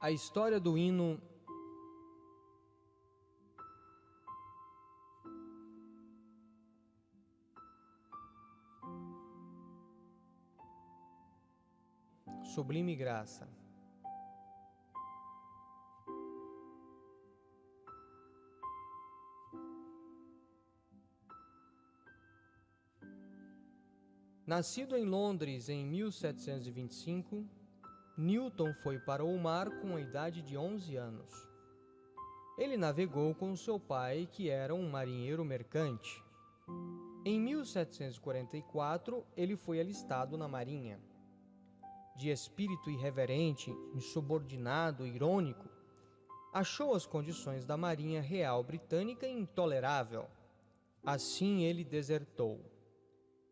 A história do hino Sublime Graça. Nascido em Londres em 1725, Newton foi para o mar com a idade de 11 anos. Ele navegou com seu pai, que era um marinheiro mercante. Em 1744, ele foi alistado na Marinha. De espírito irreverente, insubordinado e irônico, achou as condições da Marinha Real Britânica intolerável. Assim ele desertou.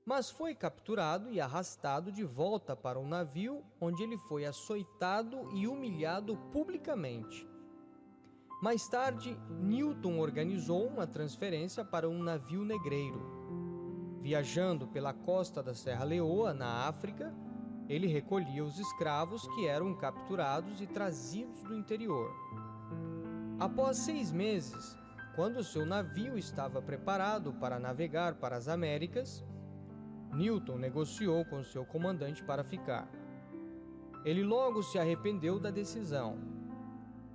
Mas foi capturado e arrastado de volta para o navio, onde ele foi açoitado e humilhado publicamente. Mais tarde, Newton organizou uma transferência para um navio negreiro. Viajando pela costa da Serra Leoa, na África, ele recolhia os escravos que eram capturados e trazidos do interior. Após 6 meses, quando seu navio estava preparado para navegar para as Américas, Newton negociou com seu comandante para ficar. Ele logo se arrependeu da decisão.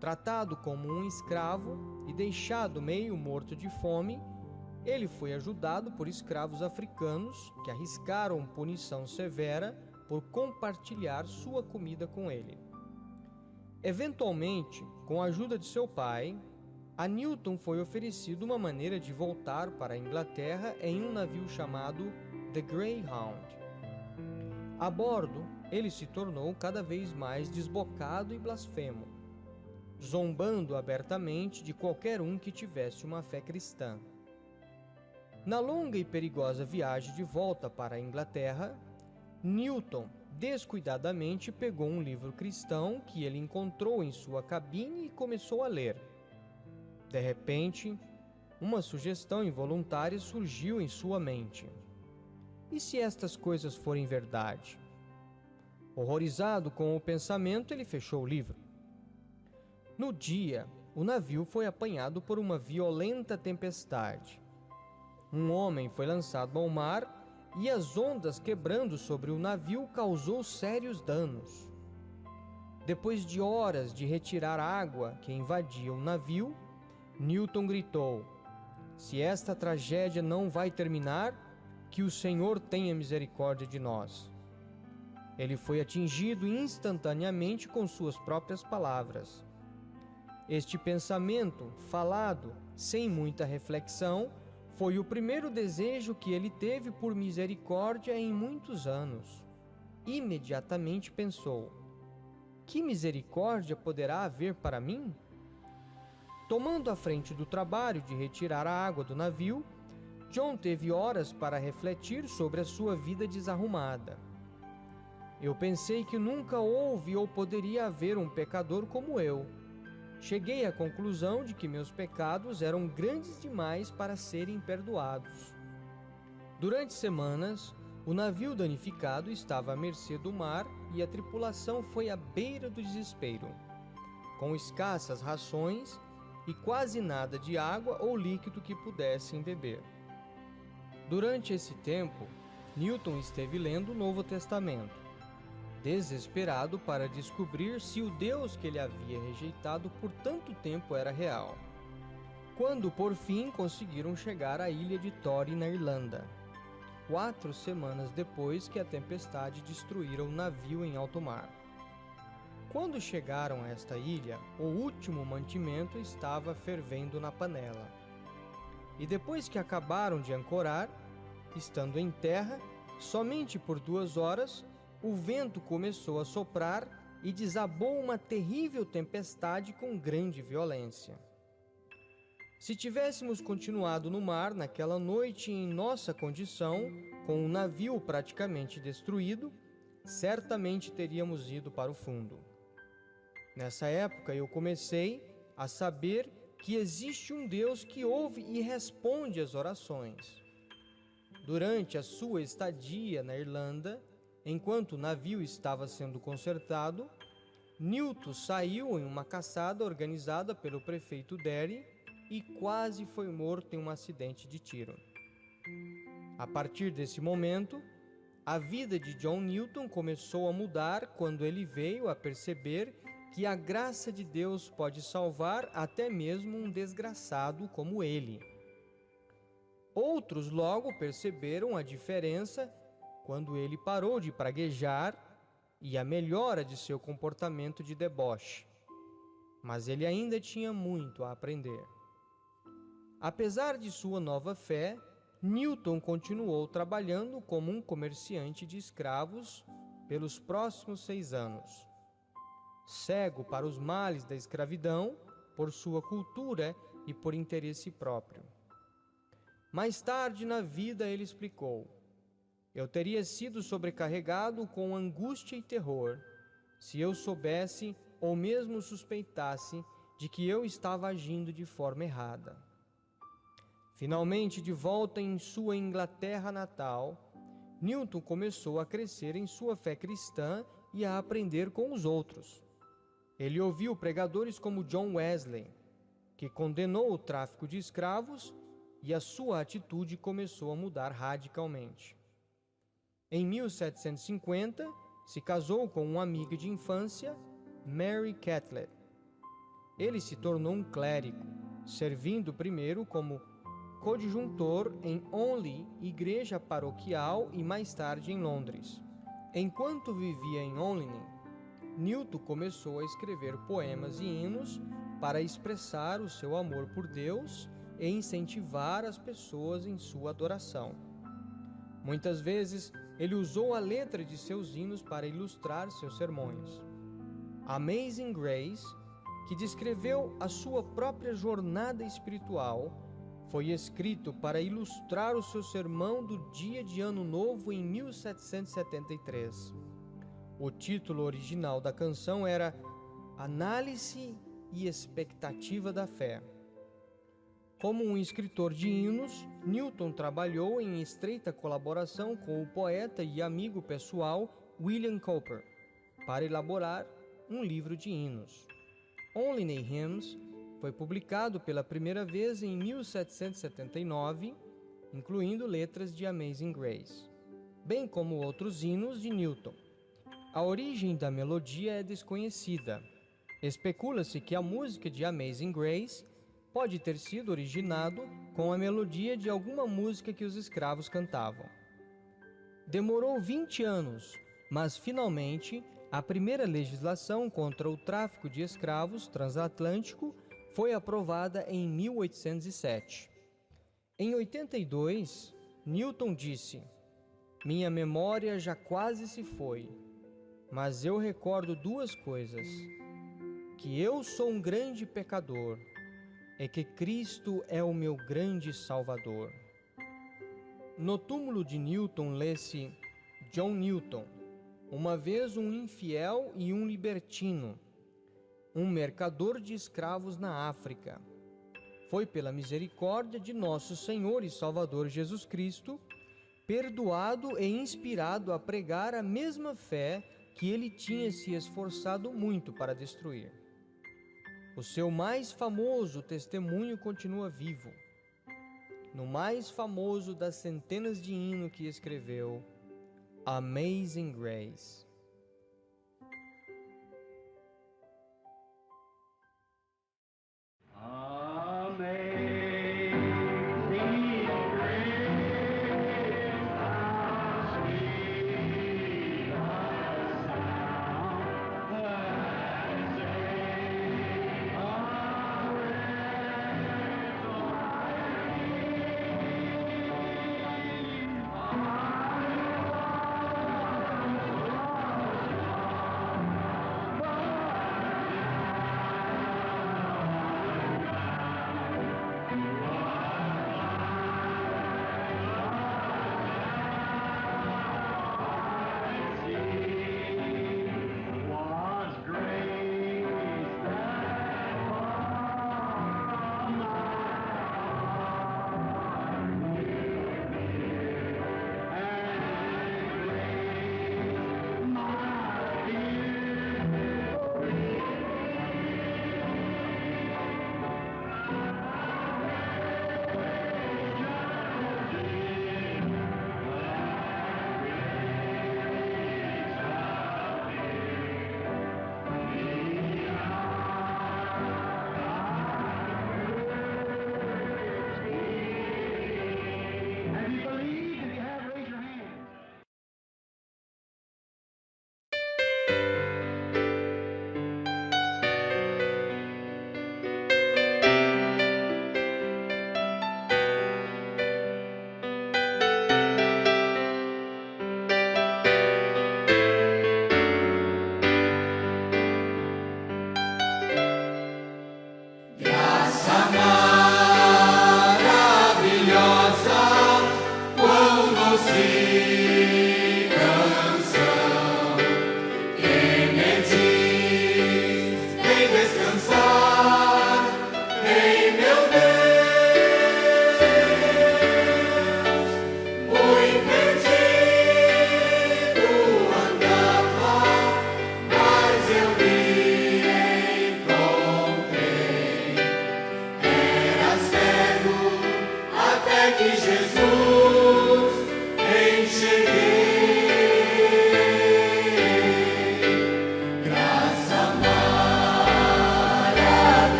Tratado como um escravo e deixado meio morto de fome, ele foi ajudado por escravos africanos que arriscaram punição severa por compartilhar sua comida com ele. Eventualmente, com a ajuda de seu pai, a Newton foi oferecido uma maneira de voltar para a Inglaterra em um navio chamado The Greyhound. A bordo, ele se tornou cada vez mais desbocado e blasfemo, zombando abertamente de qualquer um que tivesse uma fé cristã. Na longa e perigosa viagem de volta para a Inglaterra, Newton descuidadamente pegou um livro cristão que ele encontrou em sua cabine e começou a ler. De repente, uma sugestão involuntária surgiu em sua mente. E se estas coisas forem verdade? Horrorizado com o pensamento, ele fechou o livro. No dia, o navio foi apanhado por uma violenta tempestade. Um homem foi lançado ao mar e as ondas quebrando sobre o navio causou sérios danos. Depois de horas de retirar água que invadia o navio, Newton gritou: "Se esta tragédia não vai terminar, que o Senhor tenha misericórdia de nós." Ele foi atingido instantaneamente com suas próprias palavras. Este pensamento, falado sem muita reflexão, foi o primeiro desejo que ele teve por misericórdia em muitos anos. Imediatamente pensou: que misericórdia poderá haver para mim? Tomando a frente do trabalho de retirar a água do navio, John teve horas para refletir sobre a sua vida desarrumada. Eu pensei que nunca houve ou poderia haver um pecador como eu. Cheguei à conclusão de que meus pecados eram grandes demais para serem perdoados. Durante semanas, o navio danificado estava à mercê do mar e a tripulação foi à beira do desespero, com escassas rações e quase nada de água ou líquido que pudessem beber. Durante esse tempo, Newton esteve lendo o Novo Testamento, desesperado para descobrir se o Deus que ele havia rejeitado por tanto tempo era real. Quando, por fim, conseguiram chegar à ilha de Torre, na Irlanda, 4 semanas depois que a tempestade destruíra o navio em alto mar. Quando chegaram a esta ilha, o último mantimento estava fervendo na panela. E depois que acabaram de ancorar, estando em terra, somente por 2 horas, o vento começou a soprar e desabou uma terrível tempestade com grande violência. Se tivéssemos continuado no mar naquela noite em nossa condição, com o navio praticamente destruído, certamente teríamos ido para o fundo. Nessa época eu comecei a saber que existe um Deus que ouve e responde às orações. Durante a sua estadia na Irlanda, enquanto o navio estava sendo consertado, Newton saiu em uma caçada organizada pelo prefeito Derry e quase foi morto em um acidente de tiro. A partir desse momento, a vida de John Newton começou a mudar quando ele veio a perceber que a graça de Deus pode salvar até mesmo um desgraçado como ele. Outros logo perceberam a diferença quando ele parou de praguejar e a melhora de seu comportamento de deboche. Mas ele ainda tinha muito a aprender. Apesar de sua nova fé, Newton continuou trabalhando como um comerciante de escravos pelos próximos 6 anos. Cego para os males da escravidão, por sua cultura e por interesse próprio. Mais tarde na vida ele explicou: eu teria sido sobrecarregado com angústia e terror se eu soubesse ou mesmo suspeitasse de que eu estava agindo de forma errada. Finalmente, de volta em sua Inglaterra natal, Newton começou a crescer em sua fé cristã e a aprender com os outros. Ele ouviu pregadores como John Wesley, que condenou o tráfico de escravos, e a sua atitude começou a mudar radicalmente. Em 1750, se casou com uma amiga de infância, Mary Catlett. Ele se tornou um clérigo, servindo primeiro como coadjuntor em Onley, igreja paroquial, e mais tarde em Londres. Enquanto vivia em Onley, Newton começou a escrever poemas e hinos para expressar o seu amor por Deus e incentivar as pessoas em sua adoração. Muitas vezes, ele usou a letra de seus hinos para ilustrar seus sermões. Amazing Grace, que descreveu a sua própria jornada espiritual, foi escrito para ilustrar o seu sermão do dia de Ano Novo em 1773. O título original da canção era Análise e Expectativa da Fé. Como um escritor de hinos, Newton trabalhou em estreita colaboração com o poeta e amigo pessoal William Cowper para elaborar um livro de hinos. Only Hymns foi publicado pela primeira vez em 1779, incluindo letras de Amazing Grace, bem como outros hinos de Newton. A origem da melodia é desconhecida. Especula-se que a música de Amazing Grace pode ter sido originado com a melodia de alguma música que os escravos cantavam. Demorou 20 anos, mas finalmente a primeira legislação contra o tráfico de escravos transatlântico foi aprovada em 1807. Em 82, Newton disse: minha memória já quase se foi, mas eu recordo 2 coisas: que eu sou um grande pecador e que Cristo é o meu grande Salvador. No túmulo de Newton lê-se: John Newton, uma vez um infiel e um libertino, um mercador de escravos na África. Foi pela misericórdia de nosso Senhor e Salvador Jesus Cristo, perdoado e inspirado a pregar a mesma fé que ele tinha se esforçado muito para destruir. O seu mais famoso testemunho continua vivo. No mais famoso das centenas de hinos que escreveu, Amazing Grace.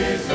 Jesus.